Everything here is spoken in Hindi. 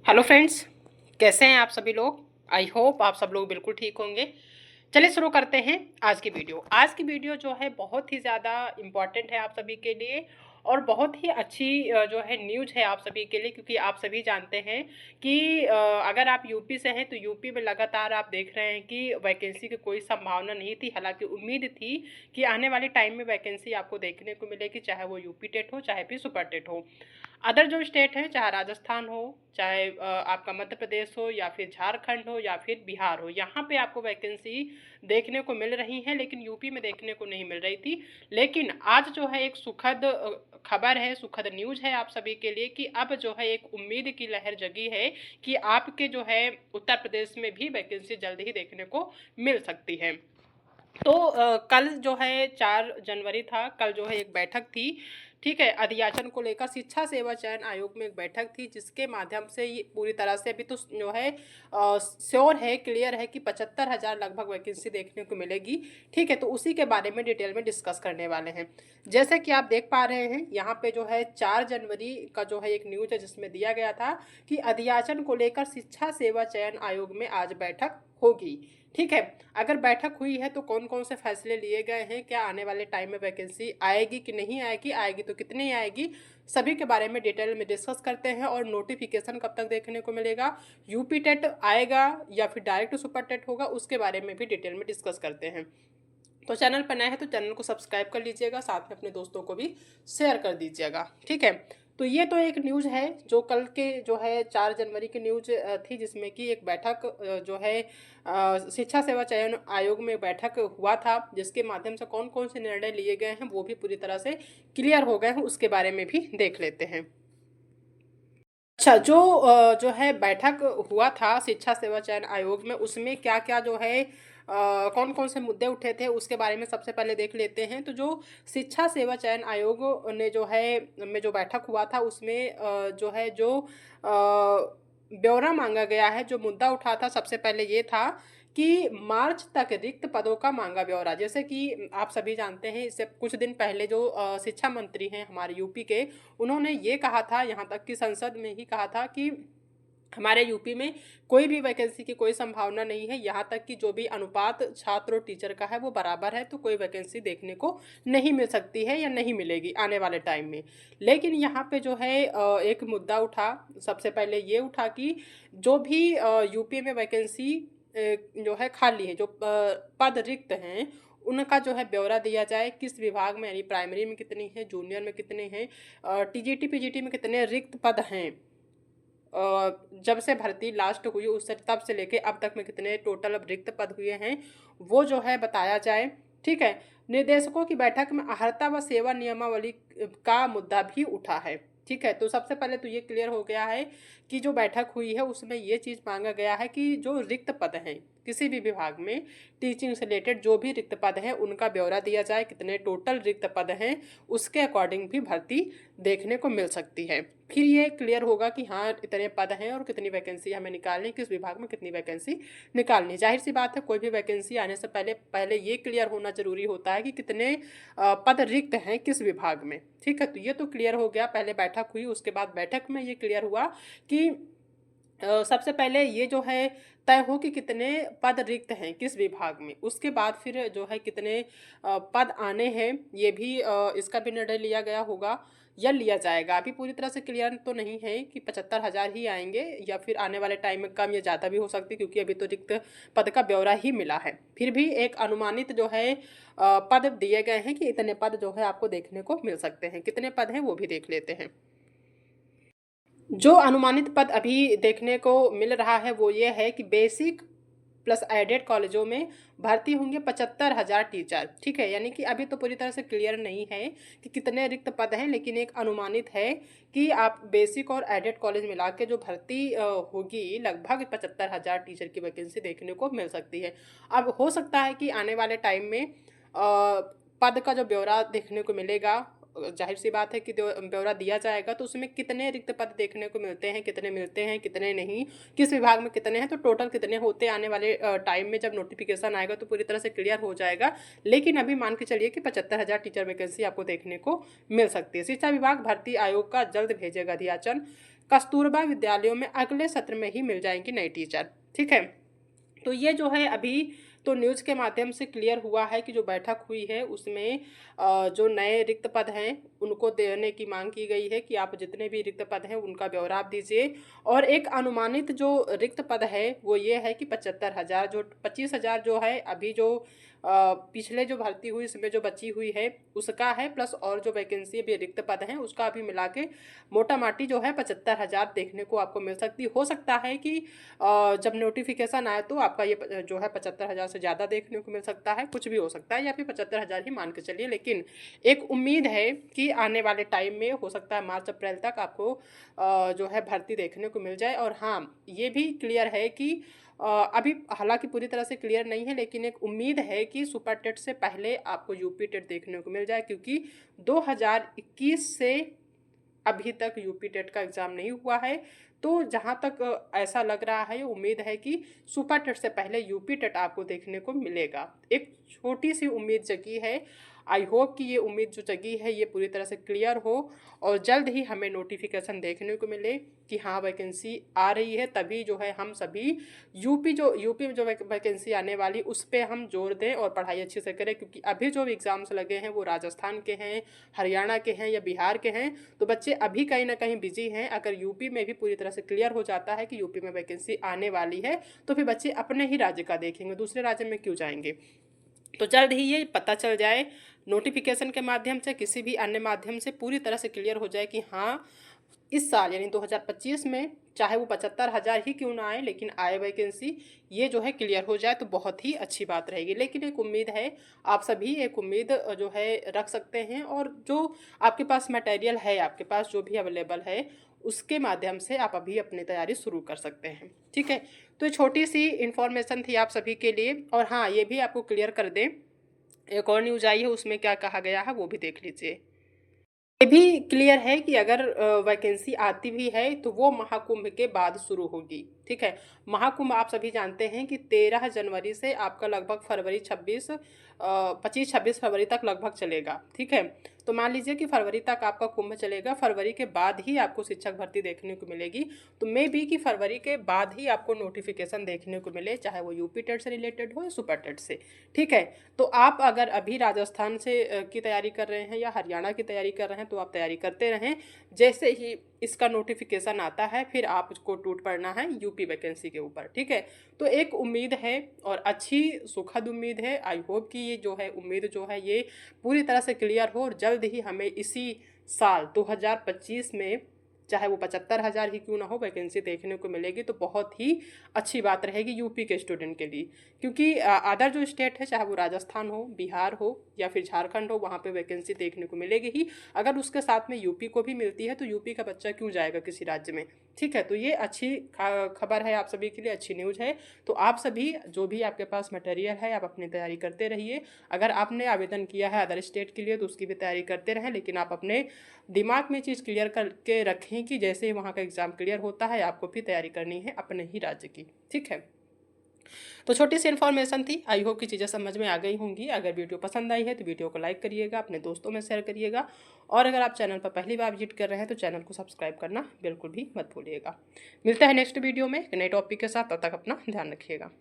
हेलो फ्रेंड्स, कैसे हैं आप सभी लोग। आई होप आप सब लोग बिल्कुल ठीक होंगे। चलिए शुरू करते हैं आज की वीडियो। आज की वीडियो जो है बहुत ही ज़्यादा इम्पॉर्टेंट है आप सभी के लिए और बहुत ही अच्छी जो है न्यूज़ है आप सभी के लिए, क्योंकि आप सभी जानते हैं कि अगर आप यूपी से हैं तो यूपी में लगातार आप देख रहे हैं कि वैकेंसी की कोई संभावना नहीं थी। हालांकि उम्मीद थी कि आने वाले टाइम में वैकेंसी आपको देखने को मिलेगी, चाहे वो यूपी टेट हो चाहे फिर सुपर टेट हो। अदर जो स्टेट है, चाहे राजस्थान हो, चाहे आपका मध्य प्रदेश हो या फिर झारखंड हो या फिर बिहार हो, यहाँ पे आपको वैकेंसी देखने को मिल रही है, लेकिन यूपी में देखने को नहीं मिल रही थी। लेकिन आज जो है एक सुखद खबर है, सुखद न्यूज़ है आप सभी के लिए कि अब जो है एक उम्मीद की लहर जगी है कि आपके जो है उत्तर प्रदेश में भी वैकेंसी जल्द ही देखने को मिल सकती है। तो कल जो है 4 जनवरी था, कल जो है एक बैठक थी, ठीक है, अध्याचन को लेकर शिक्षा सेवा चयन आयोग में एक बैठक थी, जिसके माध्यम से ये पूरी तरह से अभी तो जो है श्योर है, क्लियर है कि 75,000 लगभग वैकेंसी देखने को मिलेगी। ठीक है, तो उसी के बारे में डिटेल में डिस्कस करने वाले हैं। जैसे कि आप देख पा रहे हैं यहाँ पे जो है 4 जनवरी का जो है एक न्यूज है, जिसमें दिया गया था कि अध्याचन को लेकर शिक्षा सेवा चयन आयोग में आज बैठक होगी। ठीक है, अगर बैठक हुई है तो कौन कौन से फैसले लिए गए हैं, क्या आने वाले टाइम में वैकेंसी आएगी कि नहीं आएगी, आएगी तो कितनी आएगी, सभी के बारे में डिटेल में डिस्कस करते हैं। और नोटिफिकेशन कब तक देखने को मिलेगा, यूपी टेट आएगा या फिर डायरेक्ट सुपर टेट होगा, उसके बारे में भी डिटेल में डिस्कस करते हैं। तो चैनल पर नए हैं तो चैनल को सब्सक्राइब कर लीजिएगा, साथ में अपने दोस्तों को भी शेयर कर दीजिएगा। ठीक है, तो ये तो एक न्यूज़ है जो कल के जो है 4 जनवरी की न्यूज़ थी, जिसमें कि एक बैठक जो है शिक्षा सेवा चयन आयोग में बैठक हुआ था, जिसके माध्यम से कौन कौन से निर्णय लिए गए हैं वो भी पूरी तरह से क्लियर हो गए हैं, उसके बारे में भी देख लेते हैं। अच्छा, जो है बैठक हुआ था शिक्षा सेवा चयन आयोग में, उसमें क्या क्या जो है कौन कौन से मुद्दे उठे थे उसके बारे में सबसे पहले देख लेते हैं। तो जो शिक्षा सेवा चयन आयोग ने जो है में जो बैठक हुआ था, उसमें जो है जो ब्यौरा मांगा गया है, जो मुद्दा उठा था सबसे पहले ये था कि मार्च तक रिक्त पदों का मांगा ब्यौरा। जैसे कि आप सभी जानते हैं, इससे कुछ दिन पहले जो शिक्षा मंत्री हैं हमारे यूपी के, उन्होंने ये कहा था, यहाँ तक कि संसद में ही कहा था कि हमारे यूपी में कोई भी वैकेंसी की कोई संभावना नहीं है, यहाँ तक कि जो भी अनुपात छात्र और टीचर का है वो बराबर है, तो कोई वैकेंसी देखने को नहीं मिल सकती है या नहीं मिलेगी आने वाले टाइम में। लेकिन यहाँ पे जो है एक मुद्दा उठा, सबसे पहले ये उठा कि जो भी यूपी में वैकेंसी जो है खाली है, जो पद रिक्त हैं, उनका जो है ब्यौरा दिया जाए, किस विभाग में, यानी प्राइमरी में कितनी है, जूनियर में कितने हैं, टीजीटी पीजीटी में कितने रिक्त पद हैं, जब से भर्ती लास्ट हुई उससे तब से लेके अब तक में कितने टोटल अब रिक्त पद हुए हैं, वो जो है बताया जाए। ठीक है, निर्देशकों की बैठक में अहर्ता व सेवा नियमावली का मुद्दा भी उठा है। ठीक है, तो सबसे पहले तो ये क्लियर हो गया है कि जो बैठक हुई है उसमें ये चीज़ मांगा गया है कि जो रिक्त पद हैं किसी भी विभाग में, टीचिंग से रिलेटेड जो भी रिक्त पद हैं उनका ब्यौरा दिया जाए, कितने टोटल रिक्त पद हैं, उसके अकॉर्डिंग भी भर्ती देखने को मिल सकती है। फिर ये क्लियर होगा कि हाँ इतने पद हैं और कितनी वैकेंसी हमें निकालनी, किस विभाग में कितनी वैकेंसी निकालनी। जाहिर सी बात है, कोई भी वैकेंसी आने से पहले पहले ये क्लियर होना जरूरी होता है कि कितने पद रिक्त हैं किस विभाग में। ठीक है, तो ये तो क्लियर हो गया, पहले बैठक हुई, उसके बाद बैठक में ये क्लियर हुआ कि सबसे पहले ये जो है तय हो कि कितने पद रिक्त हैं किस विभाग में, उसके बाद फिर जो है कितने पद आने हैं, ये भी इसका भी निर्णय लिया गया होगा या लिया जाएगा। अभी पूरी तरह से क्लियर तो नहीं है कि 75,000 ही आएंगे या फिर आने वाले टाइम में कम या ज़्यादा भी हो सकती, क्योंकि अभी तो रिक्त पद का ब्यौरा ही मिला है। फिर भी एक अनुमानित जो है पद दिए गए हैं कि इतने पद जो है आपको देखने को मिल सकते हैं। कितने पद हैं वो भी देख लेते हैं। जो अनुमानित पद अभी देखने को मिल रहा है वो ये है कि बेसिक प्लस एडेड कॉलेजों में भर्ती होंगे 75,000 टीचर। ठीक है, यानी कि अभी तो पूरी तरह से क्लियर नहीं है कि कितने रिक्त पद हैं, लेकिन एक अनुमानित है कि आप बेसिक और एडेड कॉलेज मिला के जो भर्ती होगी, लगभग 75,000 टीचर की वैकेंसी देखने को मिल सकती है। अब हो सकता है कि आने वाले टाइम में पद का जो ब्यौरा देखने को मिलेगा, जाहिर सी बात है कि ब्यौरा दिया जाएगा, तो उसमें कितने रिक्त पद देखने को मिलते हैं, कितने मिलते हैं, कितने नहीं, किस विभाग में कितने हैं, तो टोटल कितने होते हैं, आने वाले टाइम में जब नोटिफिकेशन आएगा तो पूरी तरह से क्लियर हो जाएगा। लेकिन अभी मान के चलिए कि 75,000 टीचर वैकेंसी आपको देखने को मिल सकती है। शिक्षा विभाग भर्ती आयोग का जल्द भेजेगा अध्याचन। कस्तूरबा विद्यालयों में अगले सत्र में ही मिल जाएंगी नई टीचर। ठीक है, तो ये जो है अभी तो न्यूज़ के माध्यम से क्लियर हुआ है कि जो बैठक हुई है उसमें जो नए रिक्त पद हैं उनको देने की मांग की गई है कि आप जितने भी रिक्त पद हैं उनका ब्यौरा आप दीजिए। और एक अनुमानित जो रिक्त पद है वो ये है कि 75,000, जो 25,000 जो है अभी जो पिछले जो भर्ती हुई इसमें जो बची हुई है उसका है, प्लस और जो वैकेंसी भी रिक्त पद हैं उसका भी मिला के मोटा माटी जो है 75,000 देखने को आपको मिल सकती। हो सकता है कि जब नोटिफिकेशन आए तो आपका ये जो है 75,000 से ज़्यादा देखने को मिल सकता है, कुछ भी हो सकता है, या फिर 75,000 ही मान के चलिए। लेकिन एक उम्मीद है कि आने वाले टाइम में हो सकता है मार्च अप्रैल तक आपको जो है भर्ती देखने को मिल जाए। और हाँ, ये भी क्लियर है कि अभी हालांकि पूरी तरह से क्लियर नहीं है, लेकिन एक उम्मीद है कि सुपर टेट से पहले आपको यूपी टेट देखने को मिल जाए, क्योंकि 2021 से अभी तक यूपी टेट का एग्ज़ाम नहीं हुआ है। तो जहाँ तक ऐसा लग रहा है, उम्मीद है कि सुपर टेट से पहले यूपी टेट आपको देखने को मिलेगा। एक छोटी सी उम्मीद जगी है। आई होप कि ये उम्मीद जो जगी है ये पूरी तरह से क्लियर हो और जल्द ही हमें नोटिफिकेशन देखने को मिले कि हाँ वैकेंसी आ रही है। तभी जो है हम सभी यूपी में जो वैकेंसी आने वाली उस पर हम जोर दें और पढ़ाई अच्छे से करें, क्योंकि अभी जो एग्ज़ाम्स लगे हैं वो राजस्थान के हैं, हरियाणा के हैं या बिहार के हैं। तो बच्चे अभी कहीं ना कहीं बिजी हैं। अगर यूपी में भी पूरी तरह से क्लियर हो जाता है कि यूपी में वैकेंसी आने वाली है तो फिर बच्चे अपने ही राज्य का देखेंगे, दूसरे राज्य में क्यों जाएंगे। तो जल्द ही ये पता चल जाए नोटिफिकेशन के माध्यम से, किसी भी अन्य माध्यम से पूरी तरह से क्लियर हो जाए कि हाँ इस साल यानी 2025 में चाहे वो 75,000 ही क्यों ना आए लेकिन आए वैकेंसी, ये जो है क्लियर हो जाए तो बहुत ही अच्छी बात रहेगी। लेकिन एक उम्मीद है, आप सभी एक उम्मीद जो है रख सकते हैं और जो आपके पास मटेरियल है, आपके पास जो भी अवेलेबल है उसके माध्यम से आप अभी अपनी तैयारी शुरू कर सकते हैं। ठीक है, तो छोटी सी इन्फॉर्मेशन थी आप सभी के लिए। और हाँ, ये भी आपको क्लियर कर दें, एक और न्यूज़ आई है उसमें क्या कहा गया है वो भी देख लीजिए। ये भी क्लियर है कि अगर वैकेंसी आती भी है तो वो महाकुंभ के बाद शुरू होगी। ठीक है, महाकुंभ आप सभी जानते हैं कि 13 जनवरी से आपका लगभग फरवरी 25-26 फरवरी तक लगभग चलेगा। ठीक है, तो मान लीजिए कि फरवरी तक आपका कुंभ चलेगा, फरवरी के बाद ही आपको शिक्षक भर्ती देखने को मिलेगी। तो मे बी कि फरवरी के बाद ही आपको नोटिफिकेशन देखने को मिले, चाहे वो यूपी टेट से रिलेटेड हो या सुपर टेट से। ठीक है, तो आप अगर अभी राजस्थान से की तैयारी कर रहे हैं या हरियाणा की तैयारी कर रहे हैं तो आप तैयारी करते रहें। जैसे ही इसका नोटिफिकेशन आता है फिर आपको टूट पड़ना है यूपी वैकेंसी के ऊपर। ठीक है, तो एक उम्मीद है और अच्छी सुखद उम्मीद है। आई होप कि ये जो है उम्मीद जो है ये पूरी तरह से क्लियर हो और जल्द ही हमें इसी साल 2025 में चाहे वो 75,000 ही क्यों ना हो वैकेंसी देखने को मिलेगी तो बहुत ही अच्छी बात रहेगी यूपी के स्टूडेंट के लिए। क्योंकि अदर जो स्टेट है, चाहे वो राजस्थान हो, बिहार हो या फिर झारखंड हो, वहाँ पे वैकेंसी देखने को मिलेगी ही। अगर उसके साथ में यूपी को भी मिलती है तो यूपी का बच्चा क्यों जाएगा किसी राज्य में। ठीक है, तो ये अच्छी खबर है आप सभी के लिए, अच्छी न्यूज़ है। तो आप सभी जो भी आपके पास मटेरियल है आप अपनी तैयारी करते रहिए। अगर आपने आवेदन किया है अदर स्टेट के लिए तो उसकी भी तैयारी करते रहें, लेकिन आप अपने दिमाग में चीज़ क्लियर करके रखें कि जैसे ही वहाँ का एग्ज़ाम क्लियर होता है आपको भी तैयारी करनी है अपने ही राज्य की। ठीक है, तो छोटी सी इन्फॉर्मेशन थी, आई होप की चीज़ें समझ में आ गई होंगी। अगर वीडियो पसंद आई है तो वीडियो को लाइक करिएगा, अपने दोस्तों में शेयर करिएगा और अगर आप चैनल पर पहली बार विजिट कर रहे हैं तो चैनल को सब्सक्राइब करना बिल्कुल भी मत भूलिएगा। मिलता है नेक्स्ट वीडियो में एक नए टॉपिक के साथ, तब तक अपना ध्यान रखिएगा।